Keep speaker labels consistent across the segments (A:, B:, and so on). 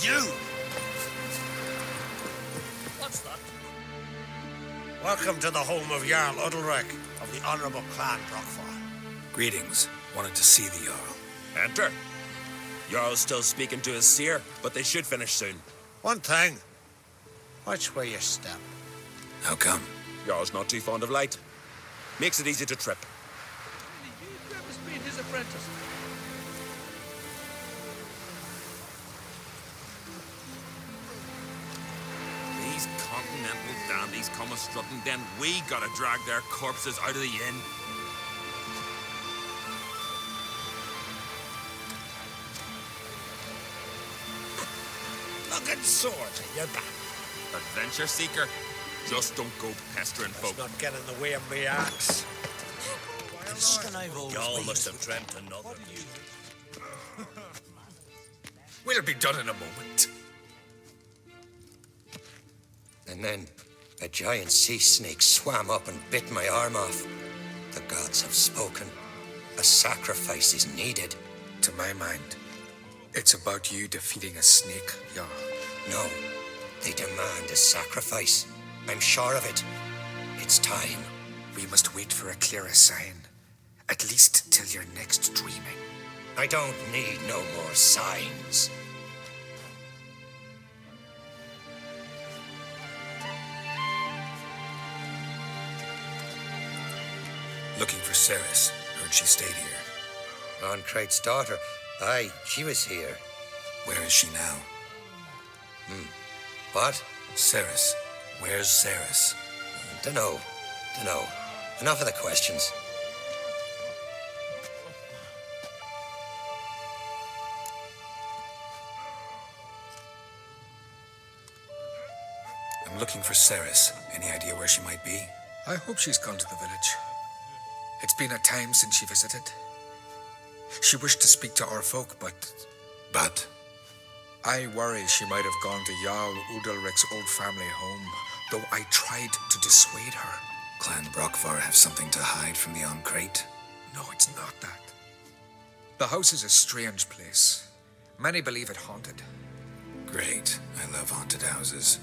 A: You!
B: What's that?
A: Welcome to the home of Jarl Udalric of the Honourable Clan Brockfar.
C: Greetings. Wanted to see the Jarl.
B: Enter. Jarl's still speaking to his seer, but they should finish soon.
A: One thing. Watch where you step.
C: How come?
B: Jarl's not too fond of light. Makes it easy to trip.
D: You must be his apprentice.
B: These continental dandies come a strutting, then we gotta drag their corpses out of the inn.
A: Looking sword in your back.
B: Adventure seeker, just don't go pestering folk.
A: Let's not get in the way of me axe.
E: Y'all must have dreamt another.
C: We'll be done in a moment.
F: And then a giant sea snake swam up and bit my arm off. The gods have spoken. A sacrifice is needed.
C: To my mind, it's about you defeating a snake, Jarl.
F: No, they demand a sacrifice. I'm sure of it. It's time.
C: We must wait for a clearer sign. At least till your next dreaming.
F: I don't need no more signs.
C: Looking for Ceres. Heard she stayed here.
F: Oncrate's daughter. Aye, she was here.
C: Where is she now?
F: What?
C: Ceres. Where's Ceres?
F: Dunno. Enough of the questions.
C: I'm looking for Ceres. Any idea where she might be? I hope she's gone to the village. It's been a time since she visited. She wished to speak to our folk, but... But? I worry she might have gone to Jarl Udalric's old family home, though I tried to dissuade her. Clan Brockfar have something to hide from the Oncrate? No, it's not that. The house is a strange place. Many believe it haunted. Great. I love haunted houses.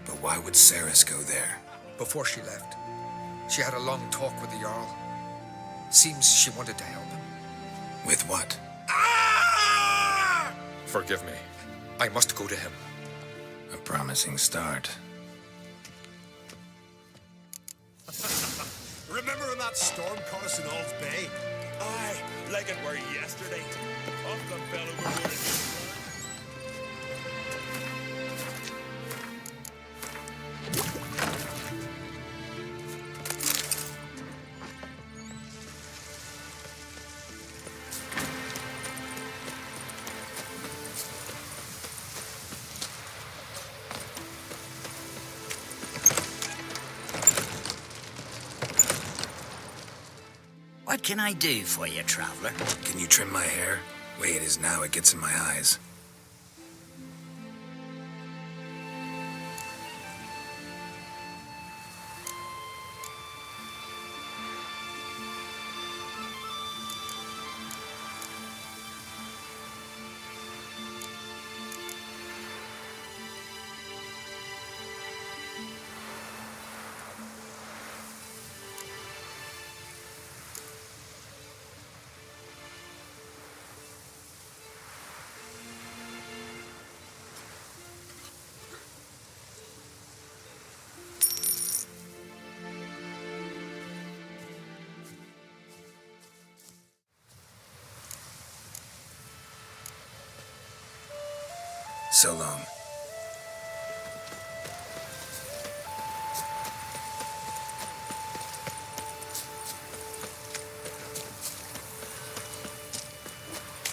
C: But why would Ceres go there? Before she left, she had a long talk with the Jarl. Seems she wanted to help him. With what? Ah! Forgive me. I must go to him. A promising start.
E: Remember when that storm caught us in Ald's Bay?
B: Aye, like it were yesterday. Off the fellow we're doing it.
G: What can I do for you, traveler?
C: Can you trim my hair? Way it is now, it gets in my eyes. So long.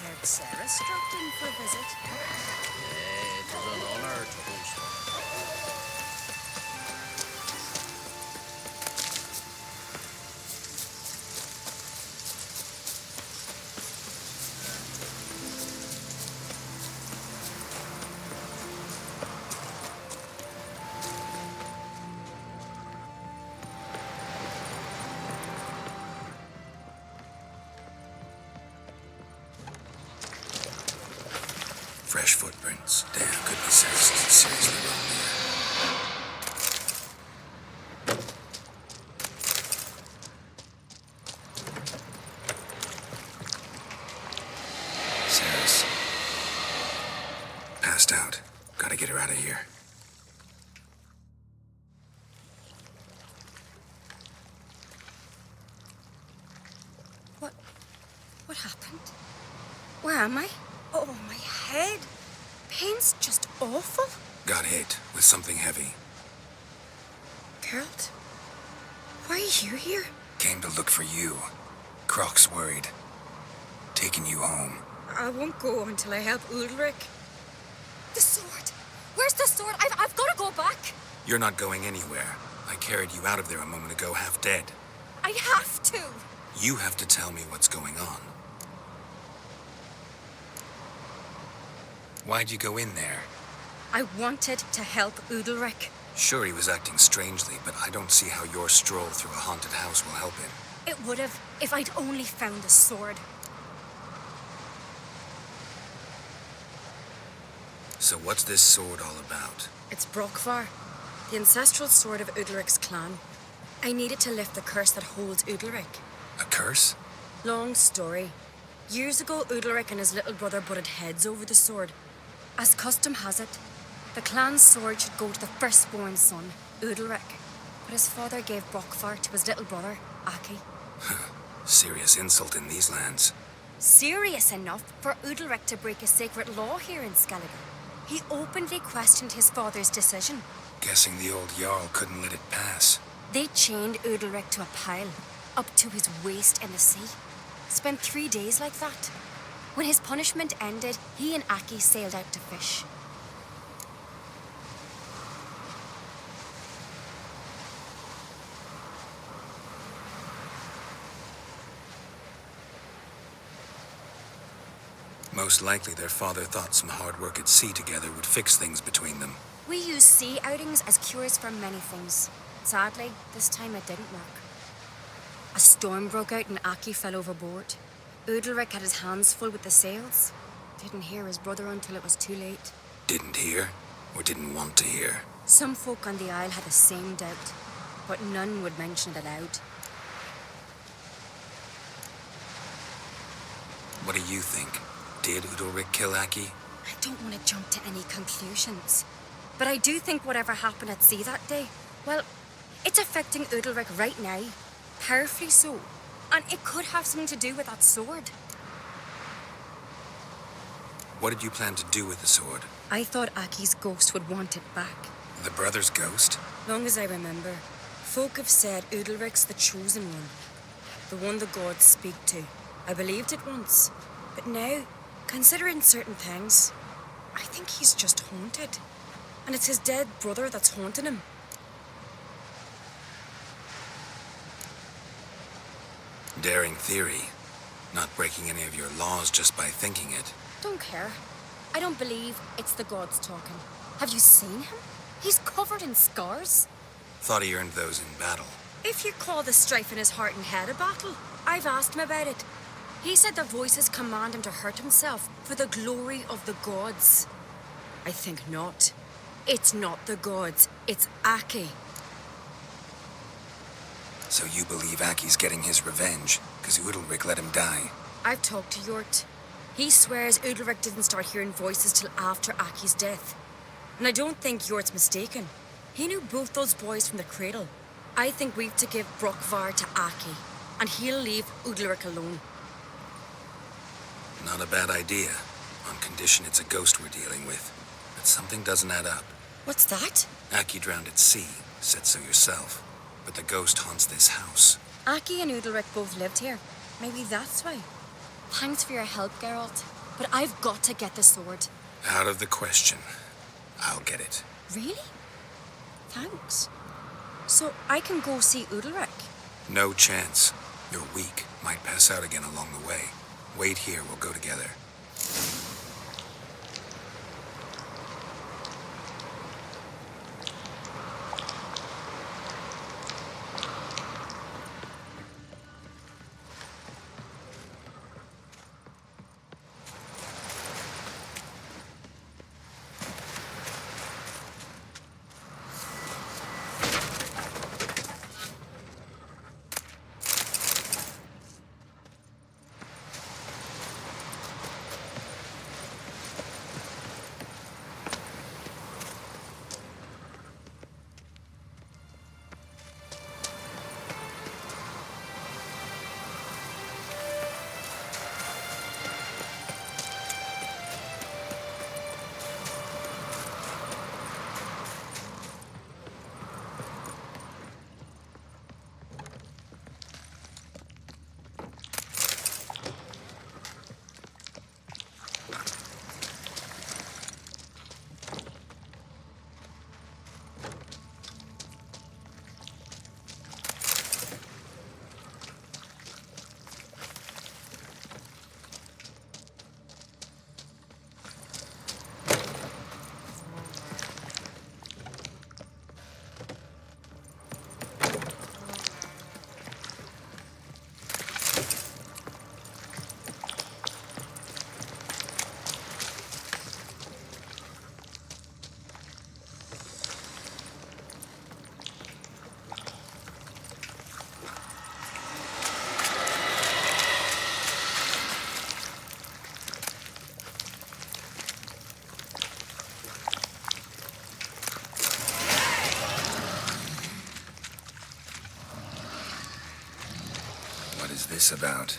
H: Heard Ceres dropped in for a visit.
E: It was an honor to host her.
C: Fresh footprints. walls. Damn, could be seriously wrong here. Sarah's passed out. Gotta get her out of here.
H: What happened? Where am I? Oh, my head. Pain's just awful.
C: Got hit with something heavy.
H: Geralt, why are you here?
C: Came to look for you. Croc's worried. Taking you home.
H: I won't go until I help Ulrich.
I: The sword! Where's the sword? I've got to go back!
C: You're not going anywhere. I carried you out of there a moment ago, half dead.
I: I have to!
C: You have to tell me what's going on. Why'd you go in there?
H: I wanted to help Ulrich.
C: Sure, he was acting strangely, but I don't see how your stroll through a haunted house will help him.
H: It would have if I'd only found the sword.
C: So what's this sword all about?
H: It's Brockvar, the ancestral sword of Udalric's clan. I needed to lift the curse that holds Udalric.
C: A curse?
H: Long story. Years ago, Udalric and his little brother butted heads over the sword. As custom has it, the clan's sword should go to the firstborn son, Udalric. But his father gave Brockvar to his little brother, Aki.
C: Serious insult in these lands.
H: Serious enough for Udalric to break a sacred law here in Skellige. He openly questioned his father's decision.
C: Guessing the old Jarl couldn't let it pass.
H: They chained Udalric to a pile, up to his waist in the sea. Spent 3 days like that. When his punishment ended, he and Aki sailed out to fish.
C: Most likely their father thought some hard work at sea together would fix things between them.
H: We use sea outings as cures for many things. Sadly, this time it didn't work. A storm broke out and Aki fell overboard. Udalric had his hands full with the sails. Didn't hear his brother until it was too late.
C: Didn't hear? Or didn't want to hear?
H: Some folk on the Isle had the same doubt, but none would mention it aloud.
C: What do you think? Did Udalric kill Aki?
H: I don't want to jump to any conclusions. But I do think whatever happened at sea that day, well, it's affecting Udalric right now. Powerfully so. And it could have something to do with that sword.
C: What did you plan to do with the sword?
H: I thought Aki's ghost would want it back.
C: The brother's ghost?
H: Long as I remember, folk have said Udalric's the chosen one. The one the gods speak to. I believed it once. But now, considering certain things, I think he's just haunted. And it's his dead brother that's haunting him.
C: Daring theory. Not breaking any of your laws just by thinking it.
H: Don't care. I don't believe it's the gods talking. Have you seen him? He's covered in scars.
C: Thought he earned those in battle.
H: If you call the strife in his heart and head a battle, I've asked him about it. He said the voices command him to hurt himself for the glory of the gods. I think not. It's not the gods, it's Aki.
C: So you believe Aki's getting his revenge, because Udalric let him die?
H: I've talked to Yort. He swears Udalric didn't start hearing voices till after Aki's death. And I don't think Yort's mistaken. He knew both those boys from the cradle. I think we've to give Brockvar to Aki, and he'll leave Udalric alone.
C: Not a bad idea, on condition it's a ghost we're dealing with. But something doesn't add up.
H: What's that?
C: Aki drowned at sea, said so yourself. But the ghost haunts this house.
H: Aki and Udalric both lived here. Maybe that's why. Thanks for your help, Geralt. But I've got to get the sword.
C: Out of the question. I'll get it.
H: Really? Thanks. So I can go see Udalric?
C: No chance. You're weak. Might pass out again along the way. Wait here, we'll go together. this about?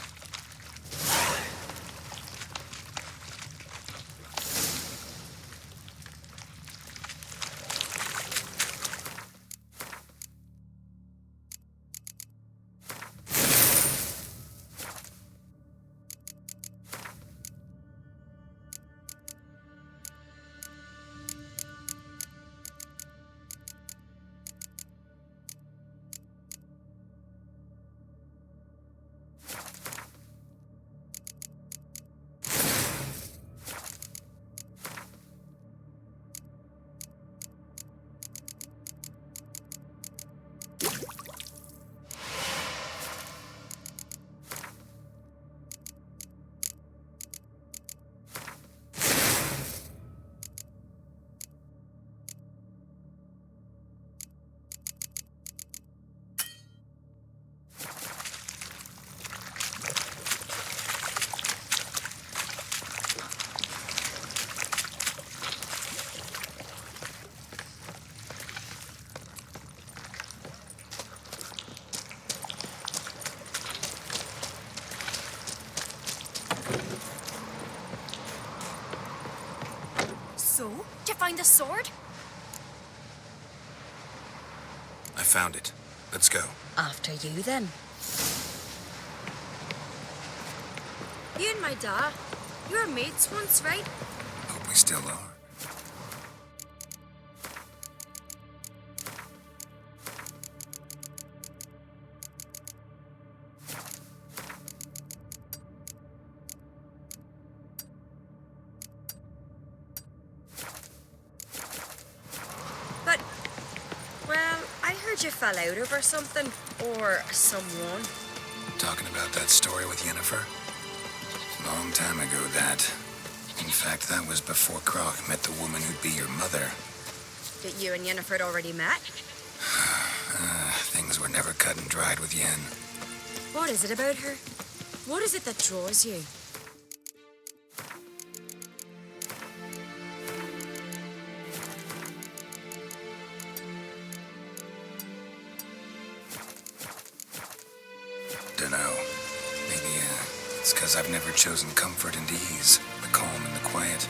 H: So, did you find the sword?
C: I found it. Let's go.
H: After you, then. You and my dad, you were mates once, right?
C: Hope we still are.
H: But, well, I heard you fell out over something, or someone.
C: Talking about that story with Yennefer? Long time ago, that. In fact, that was before Croc met the woman who'd be your mother.
H: That you and Yennefer had already met?
C: Things were never cut and dried with Yen.
H: What is it about her? What is it that draws you?
C: Dunno. Maybe, it's because I've never chosen comfort and ease, the calm and the quiet.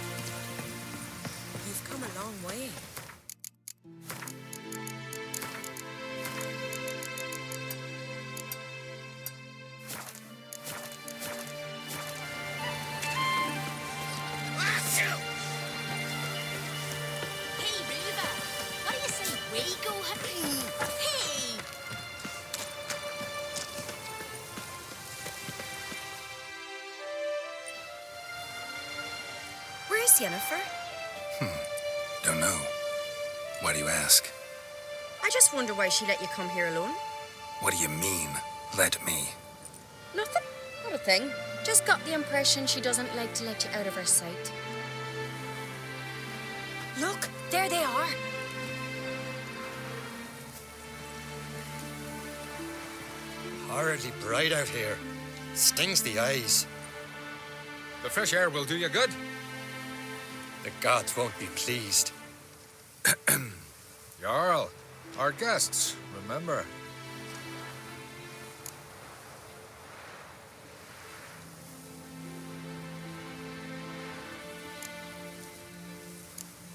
H: You've come a long way.
I: Hey, Ruva. What do you say we go Hey!
H: Where's Yennefer?
C: Don't know. Why do you ask?
H: I just wonder why she let you come here alone.
C: What do you mean, let me?
H: Nothing. Not a thing. Just got the impression she doesn't like to let you out of her sight. Look, there they are.
F: Horridly bright out here. Stings the eyes.
C: The fresh air will do you good.
F: The gods won't be pleased.
C: Jarl, our guests, remember.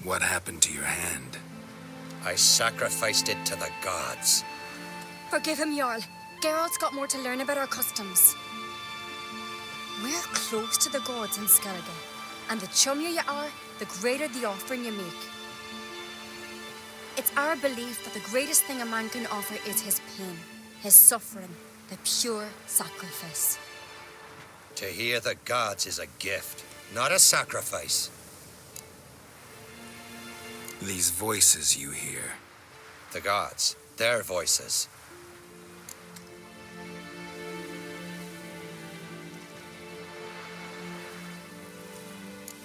C: What happened to your hand?
F: I sacrificed it to the gods.
H: Forgive him, Jarl. Geralt's got more to learn about our customs. We're close to the gods in Skellige, and the chummier you are, the greater the offering you make. It's our belief that the greatest thing a man can offer is his pain, his suffering, the pure sacrifice.
F: To hear the gods is a gift, not a sacrifice.
C: These voices you hear.
F: The gods, their voices.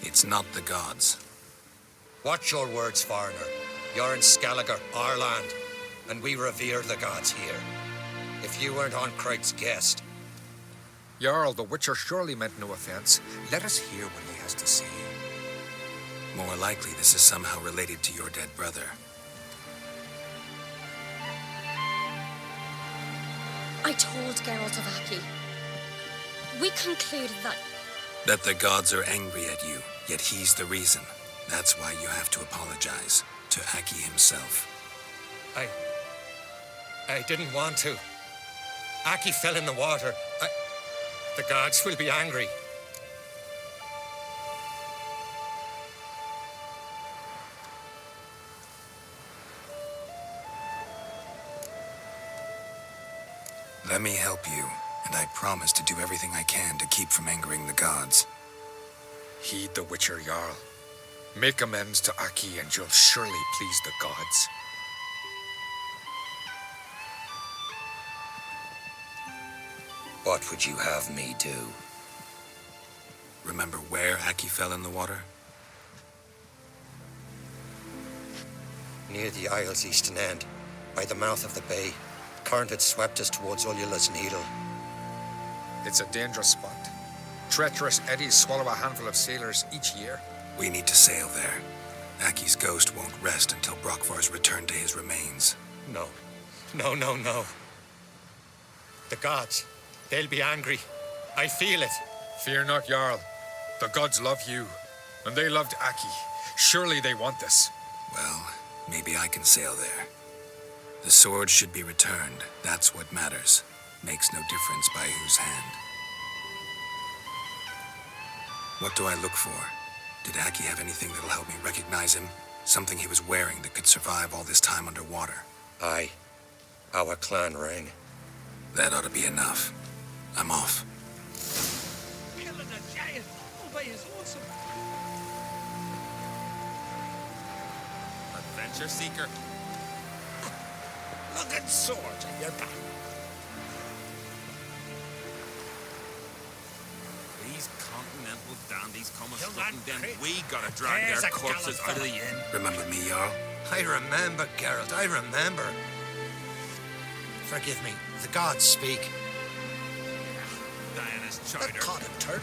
C: It's not the gods.
F: Watch your words, foreigner. You're in Skellige, our land, and we revere the gods here. If you weren't Oncraig's guest...
C: Jarl, the Witcher surely meant no offense. Let us hear what he has to say. More likely, this is somehow related to your dead brother.
H: I told Geralt of Aki. We conclude that
C: That the gods are angry at you, yet he's the reason. That's why you have to apologize to Aki himself.
F: I didn't want to. Aki fell in the water. The gods will be angry.
C: Let me help you, and I promise to do everything I can to keep from angering the gods. Heed the Witcher Jarl. Make amends to Aki, and you'll surely please the gods.
F: What would you have me do?
C: Remember where Aki fell in the water?
F: Near the Isle's eastern end, by the mouth of the bay. Current had swept us towards Ullula's Needle.
C: It's a dangerous spot. Treacherous eddies swallow a handful of sailors each year. We need to sail there. Aki's ghost won't rest until Brokvar's returned to his remains.
F: No. No. The gods, they'll be angry. I feel it.
C: Fear not, Jarl. The gods love you, and they loved Aki. Surely they want this. Well, maybe I can sail there. The sword should be returned. That's what matters. Makes no difference by whose hand. What do I look for? Did Aki have anything that'll help me recognize him? Something he was wearing that could survive all this time underwater?
F: Aye. Our clan ring.
C: That ought to be enough. I'm off.
D: Killing a giant all by his lonesome.
B: Adventure seeker.
A: Looking swords in your back.
B: These continental dandies come a
A: Young
B: strutting
A: man,
B: down.
A: Craig.
B: We gotta drag
A: There's
B: their
A: a
B: corpses
A: gallant
B: out of the
A: fella.
B: inn.
C: Remember me, Jarl?
F: I remember, Geralt, I remember. Forgive me, the gods speak.
B: Diana's
A: The
B: chowder.
A: cod and turtle.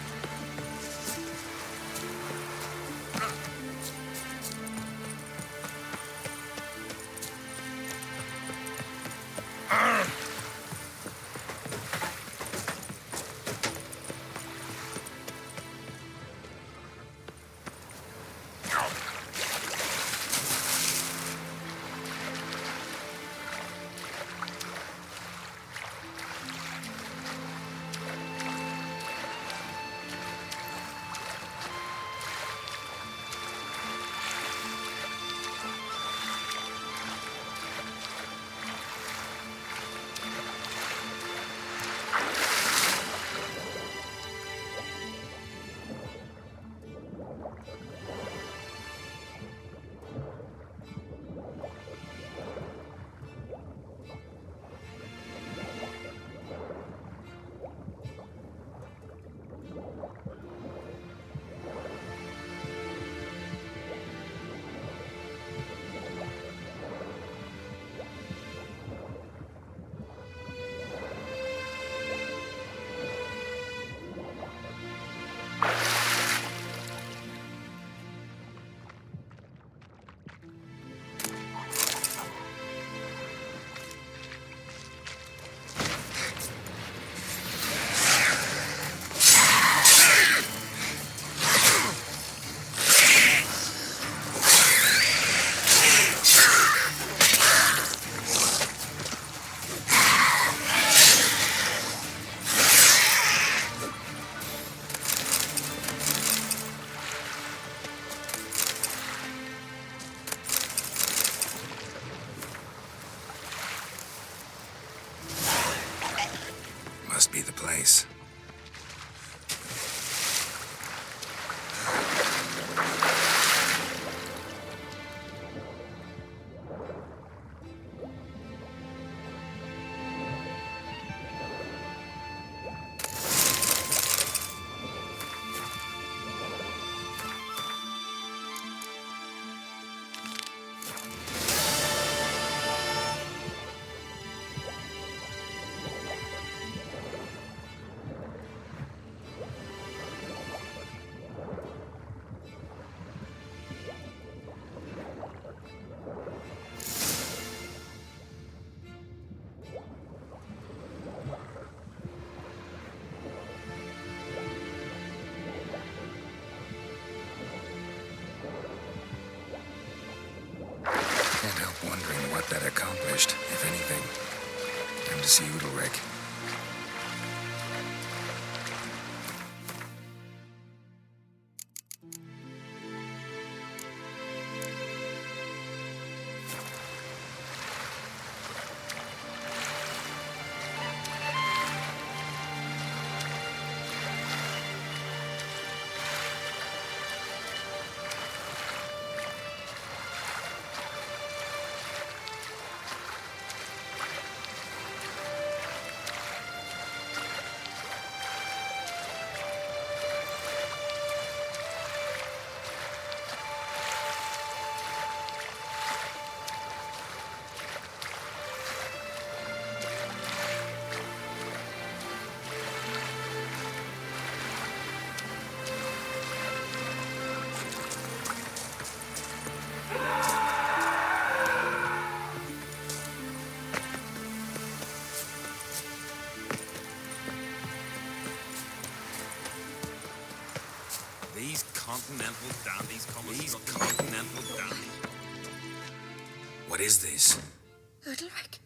C: that accomplished, if anything. Time to see Udalric.
B: These continental dandies come. These continental dandies.
C: What is this?
H: Udalric.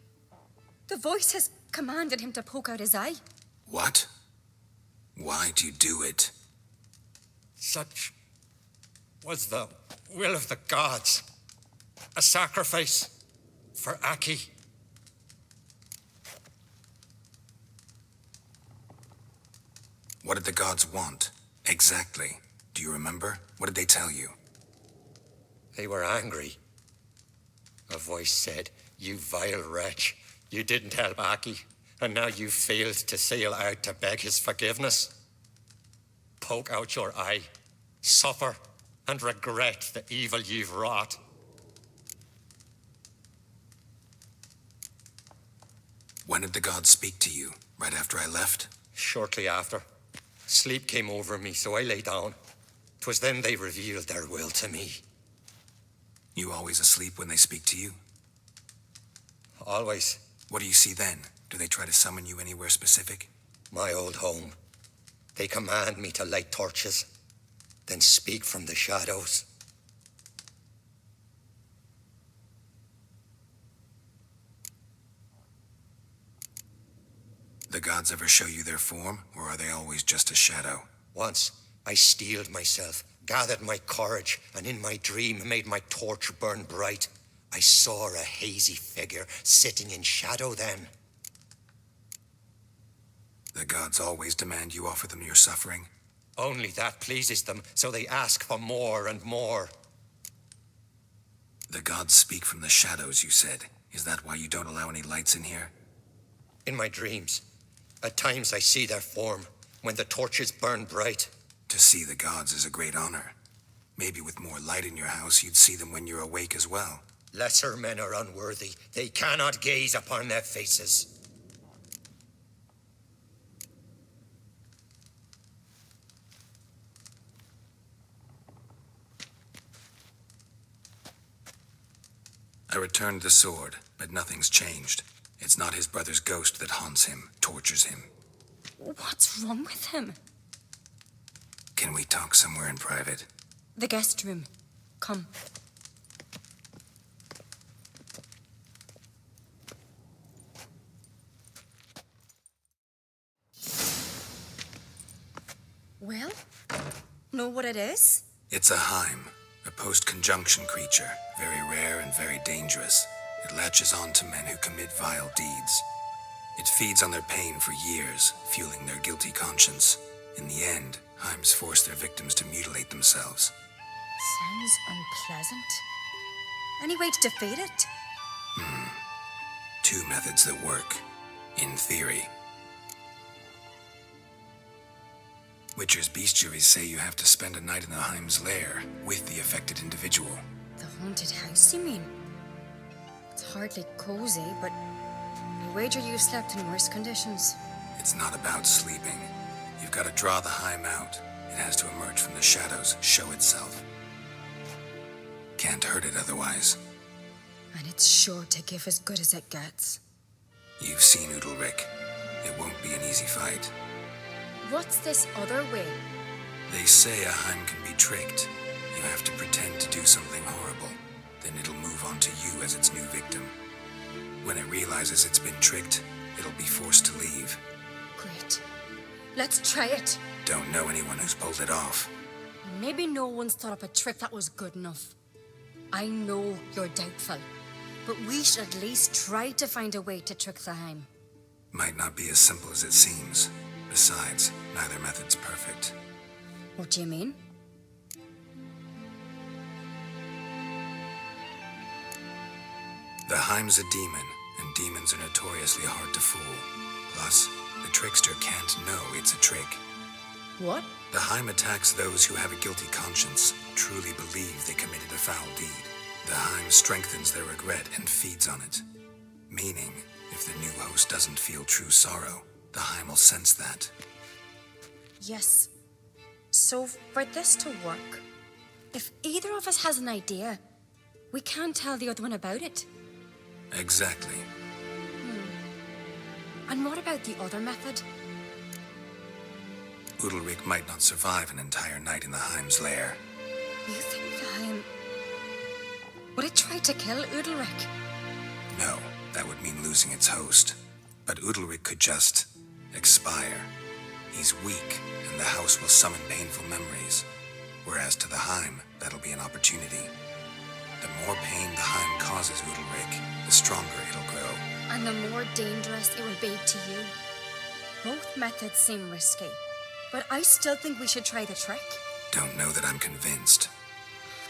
H: The voice has commanded him to poke out his eye.
C: What? Why do you do it?
F: Such was the will of the gods. A sacrifice for Aki.
C: What did the gods want? Exactly. Do you remember? What did they tell you?
F: They were angry. A voice said, "You vile wretch, you didn't help Aki, and now you failed to sail out to beg his forgiveness. Poke out your eye, suffer, and regret the evil you've wrought."
C: When did the gods speak to you? Right after I left?
F: Shortly after, sleep came over me, so I lay down. 'Twas then they revealed their will to me.
C: You always asleep when they speak to you?
F: Always.
C: What do you see then? Do they try to summon you anywhere specific?
F: My old home. They command me to light torches, then speak from the shadows.
C: The gods ever show you their form, or are they always just a shadow?
F: Once, I steeled myself, gathered my courage, and in my dream made my torch burn bright. I saw a hazy figure sitting in shadow then.
C: The gods always demand you offer them your suffering?
F: Only that pleases them, so they ask for more and more.
C: The gods speak from the shadows, you said. Is that why you don't allow any lights in here?
F: In my dreams, at times I see their form, when the torches burn bright.
C: To see the gods is a great honor. Maybe with more light in your house, you'd see them when you're awake as well.
F: Lesser men are unworthy. They cannot gaze upon their faces.
C: I returned the sword, but nothing's changed. It's not his brother's ghost that haunts him, tortures him.
H: What's wrong with him?
C: Can we talk somewhere in private?
H: The guest room. Come. Well, know what it is?
C: It's a Heim, a post-conjunction creature, very rare and very dangerous. It latches on to men who commit vile deeds. It feeds on their pain for years, fueling their guilty conscience. In the end, Heims force their victims to mutilate themselves.
H: Sounds unpleasant. Any way to defeat it?
C: Two methods that work, in theory. Witcher's bestiaries say you have to spend a night in the Heim's lair with the affected individual.
H: The haunted house, you mean? It's hardly cozy, but I wager you've slept in worse conditions.
C: It's not about sleeping. You've got to draw the Heim out. It has to emerge from the shadows, show itself. Can't hurt it otherwise.
H: And it's sure to give as good as it gets.
C: You've seen Udalric. It won't be an easy fight.
H: What's this other way?
C: They say a Heim can be tricked. You have to pretend to do something horrible. Then it'll move on to you as its new victim. When it realizes it's been tricked, it'll be forced to leave.
H: Great. Let's try it.
C: Don't know anyone who's pulled it off.
H: Maybe no one's thought up a trick that was good enough. I know you're doubtful, but we should at least try to find a way to trick the Heim.
C: Might not be as simple as it seems. Besides, neither method's perfect.
H: What do you mean?
C: The Heim's a demon, and demons are notoriously hard to fool. Plus, the trickster can't know it's a trick.
H: What?
C: The Heim attacks those who have a guilty conscience, truly believe they committed a foul deed. The Heim strengthens their regret and feeds on it. Meaning, if the new host doesn't feel true sorrow, the Heim will sense that.
H: Yes. So for this to work, if either of us has an idea, we can't tell the other one about it.
C: Exactly.
H: And what about the other method?
C: Udalric might not survive an entire night in the Heim's lair.
H: You think the Heim... Would it try to kill Udalric?
C: No, that would mean losing its host. But Udalric could just expire. He's weak, and the house will summon painful memories. Whereas to the Heim, that'll be an opportunity. The more pain the Heim causes Udalric, the stronger it'll grow.
H: And the more dangerous it will be to you. Both methods seem risky, but I still think we should try the trick.
C: Don't know that I'm convinced.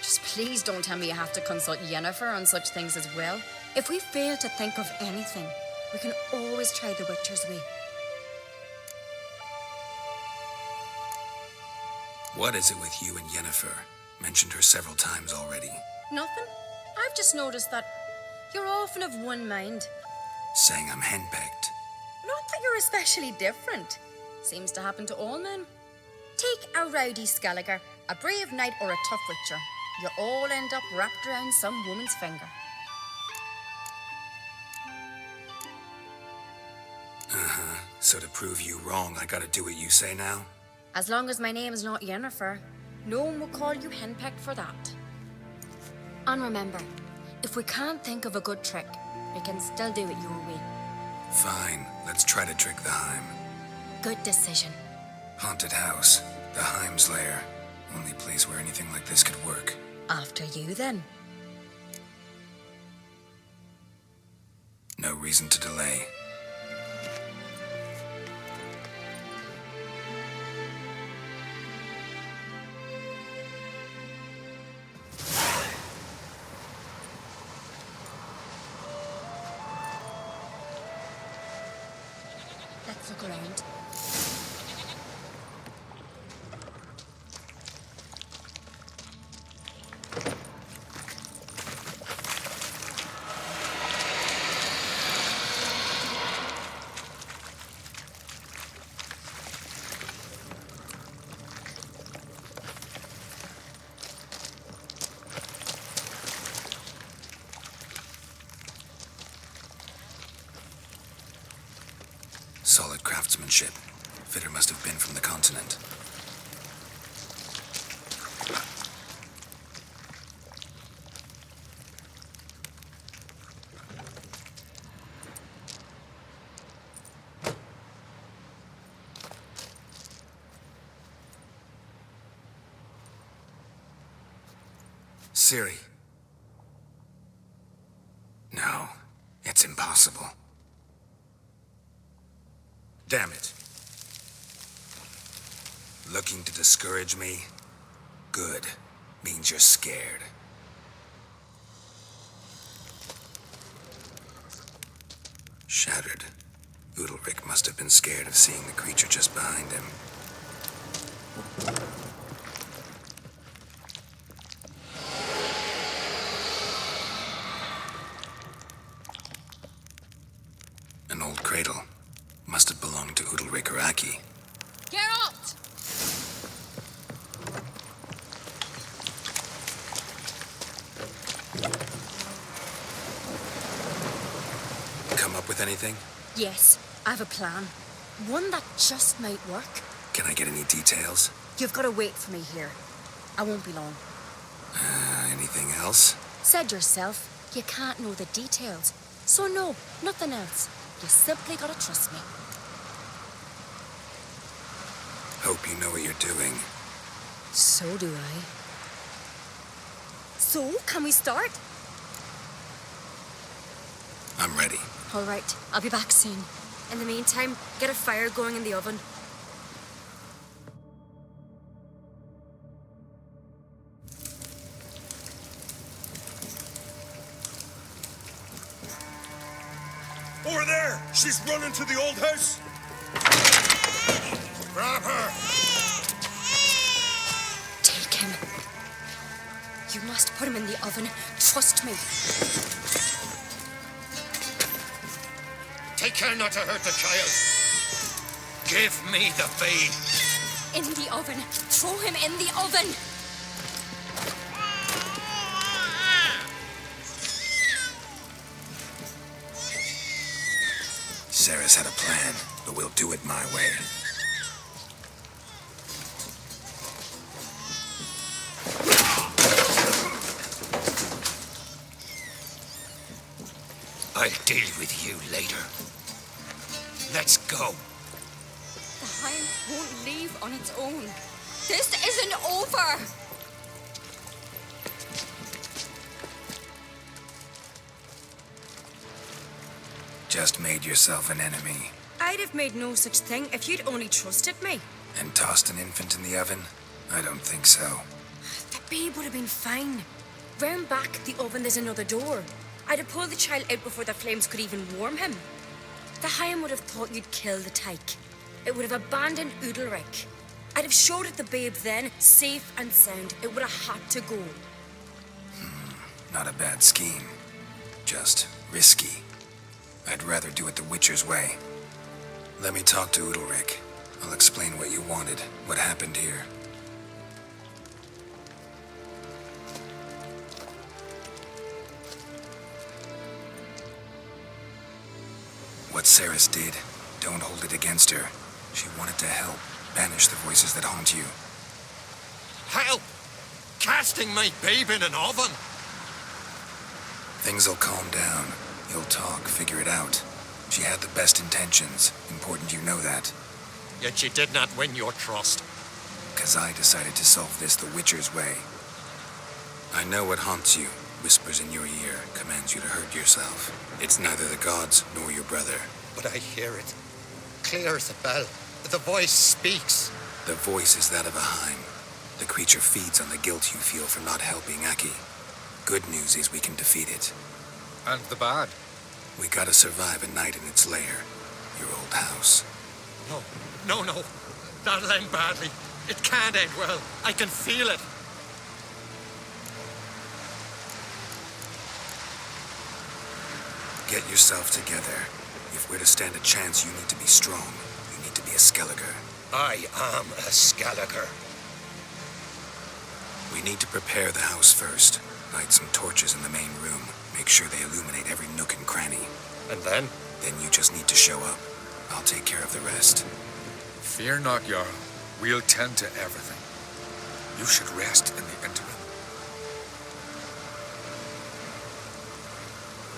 H: Just please don't tell me you have to consult Yennefer on such things as well. If we fail to think of anything, we can always try the Witcher's way.
C: What is it with you and Yennefer? Mentioned her several times already.
H: Nothing. I've just noticed that you're often of one mind.
C: Saying I'm henpecked.
H: Not that you're especially different. Seems to happen to all men. Take a rowdy Skelliger, a brave knight, or a tough witcher. You all end up wrapped around some woman's finger.
C: So to prove you wrong, I gotta do what you say now?
H: As long as my name is not Yennefer, no one will call you henpecked for that. And remember, if we can't think of a good trick, we can still do it your way.
C: Fine, let's try to trick the Heim.
H: Good decision.
C: Haunted house, the Heim's lair. Only place where anything like this could work.
H: After you, then.
C: No reason to delay.
H: Let's look around.
C: Solid craftsmanship. Fitter must have been from the continent. Ciri. No, it's impossible. Damn it. Looking to discourage me? Good. Means you're scared. Shattered. Udalric must have been scared of seeing the creature just behind him. An old cradle. Must have belonged to Udalric or Aki.
I: Geralt!
C: Come up with anything?
H: Yes, I have a plan. One that just might work.
C: Can I get any details?
H: You've got to wait for me here. I won't be long.
C: Anything else?
H: Said yourself, you can't know the details. So no, nothing else. You simply gotta trust me.
C: Hope you know what you're doing.
H: So do I. So, can we start?
C: I'm ready.
H: All right, I'll be back soon. In the meantime, get a fire going in the oven.
A: Over there! She's running to the old house! Grab her!
H: Take him. You must put him in the oven. Trust me.
F: Take care not to hurt the child. Give me the babe.
H: In the oven. Throw him in the oven.
C: Sarah's had a plan, but we'll do it my way.
F: I'll deal with you later. Let's go.
H: The hind won't leave on its own. This isn't over.
C: Just made yourself an enemy.
H: I'd have made no such thing if you'd only trusted me.
C: And tossed an infant in the oven? I don't think so.
H: The babe would have been fine. Round back the oven there's another door. I'd have pulled the child out before the flames could even warm him. The Higham would have thought you'd kill the tyke. It would have abandoned Udalric. I'd have showed it the babe then, safe and sound. It would have had to go.
C: Not a bad scheme. Just risky. I'd rather do it the Witcher's way. Let me talk to Udalric. I'll explain what you wanted, what happened here. What Ceres did, don't hold it against her. She wanted to help, banish the voices that haunt you.
F: Help! Casting my babe in an oven!
C: Things'll calm down. You'll talk, figure it out. She had the best intentions. Important you know that.
F: Yet she did not win your trust.
C: 'Cause I decided to solve this the Witcher's way. I know what haunts you, whispers in your ear, commands you to hurt yourself. It's neither the gods nor your brother.
F: But I hear it. Clear as a bell. The voice speaks.
C: The voice is that of a Heim. The creature feeds on the guilt you feel for not helping Aki. Good news is we can defeat it.
J: And the bad?
C: We gotta survive a night in its lair. Your old house.
F: No. That'll end badly. It can't end well. I can feel it.
C: Get yourself together. If we're to stand a chance, you need to be strong. You need to be a Skelliger.
F: I am a Skelliger.
C: We need to prepare the house first. Light some torches in the main room. Make sure they illuminate every nook and cranny.
F: And then?
C: Then you just need to show up. I'll take care of the rest.
J: Fear not, Jarl. We'll tend to everything. You should rest in the interim.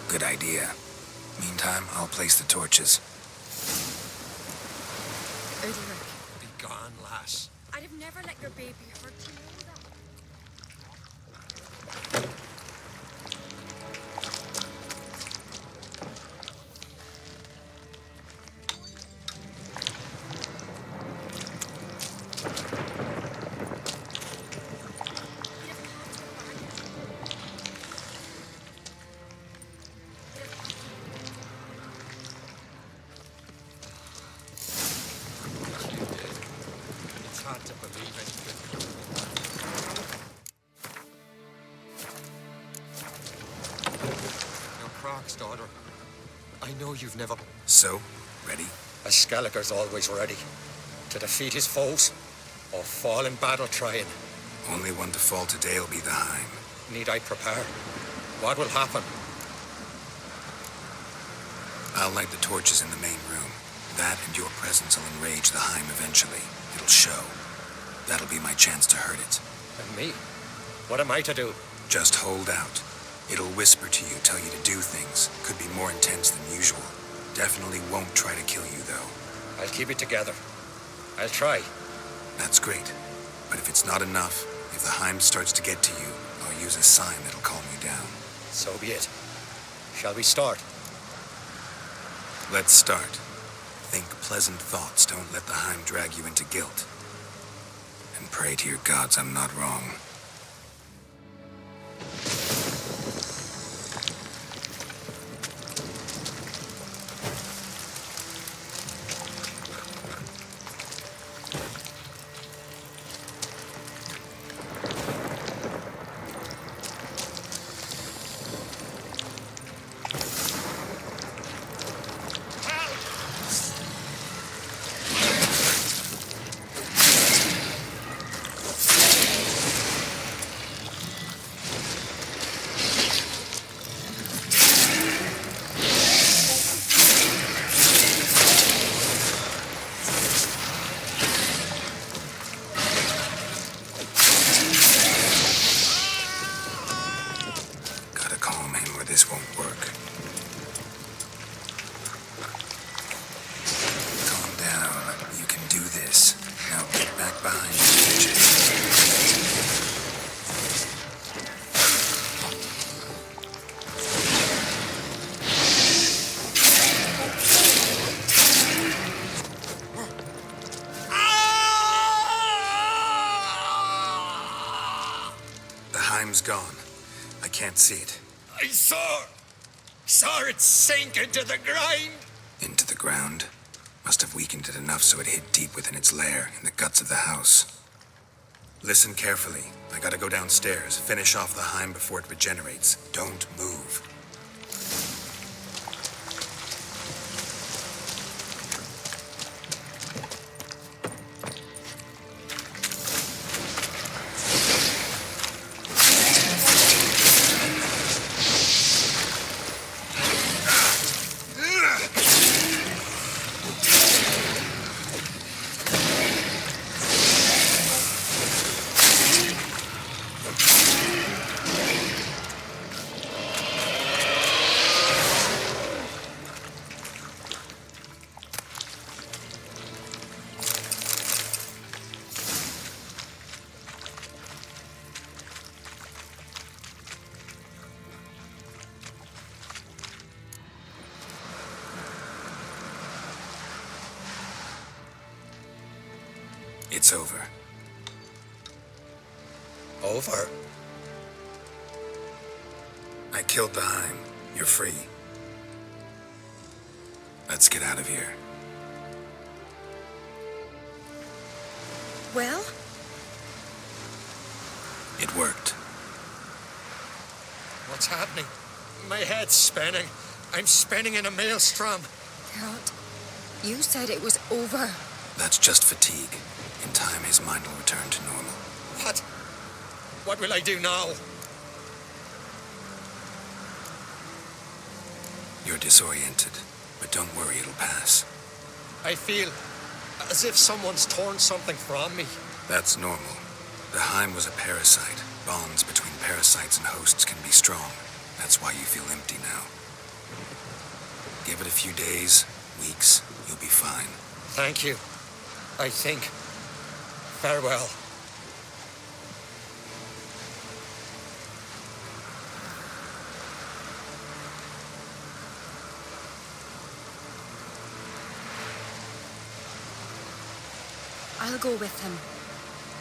C: Good idea. Meantime, I'll place the torches.
H: Udalric,
F: Be gone, lass.
H: I'd have never let your baby hurt you. Know that?
F: It's hard to believe it. Now, Croc's daughter, I know you've never...
C: So, ready?
F: A Skelliger's always ready. To defeat his foes, or fall in battle trying.
C: Only one to fall today will be the Heim.
F: Need I prepare? What will happen?
C: I'll light the torches in the main room. That and your presence will enrage the Heim eventually. It'll show. That'll be my chance to hurt it.
F: And me? What am I to do?
C: Just hold out. It'll whisper to you, tell you to do things. Could be more intense than usual. Definitely won't try to kill you, though.
F: I'll keep it together. I'll try.
C: That's great. But if it's not enough, if the Heim starts to get to you, I'll use a sign that'll calm you down.
F: So be it. Shall we start?
C: Let's start. Think pleasant thoughts. Don't let the Heim drag you into guilt. And pray to your gods I'm not wrong. This won't work. Calm down. You can do this. Now get back behind the bitches. The Heim's gone. I can't see it.
F: I saw it sink into the ground.
C: Into the ground? Must have weakened it enough so it hid deep within its lair, in the guts of the house. Listen carefully. I gotta go downstairs, finish off the Heim before it regenerates. Don't move. It's over.
F: Over?
C: I killed the Heim. You're free. Let's get out of here.
H: Well?
C: It worked.
F: What's happening? My head's spinning. I'm spinning in a maelstrom.
H: Geralt, you said it was over.
C: That's just fatigue. In time, his mind will return to normal.
F: What? What will I do now?
C: You're disoriented, but don't worry, it'll pass.
F: I feel as if someone's torn something from me.
C: That's normal. The Heim was a parasite. Bonds between parasites and hosts can be strong. That's why you feel empty now. Give it a few days, weeks, you'll be fine.
F: Thank you. I think. Farewell.
H: I'll go with him.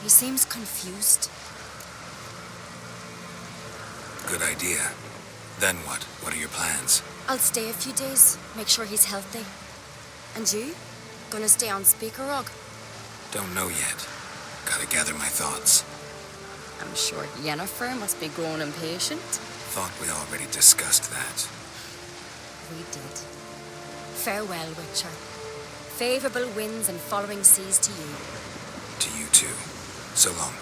H: He seems confused.
C: Good idea. Then what? What are your plans?
H: I'll stay a few days, make sure he's healthy. And you? Gonna stay on Speaker Rog?
C: Don't know yet. Gotta gather my thoughts.
H: I'm sure Yennefer must be growing impatient.
C: Thought we already discussed that.
H: We did. Farewell, Witcher. Favorable winds and following seas to you.
C: To you too. So long.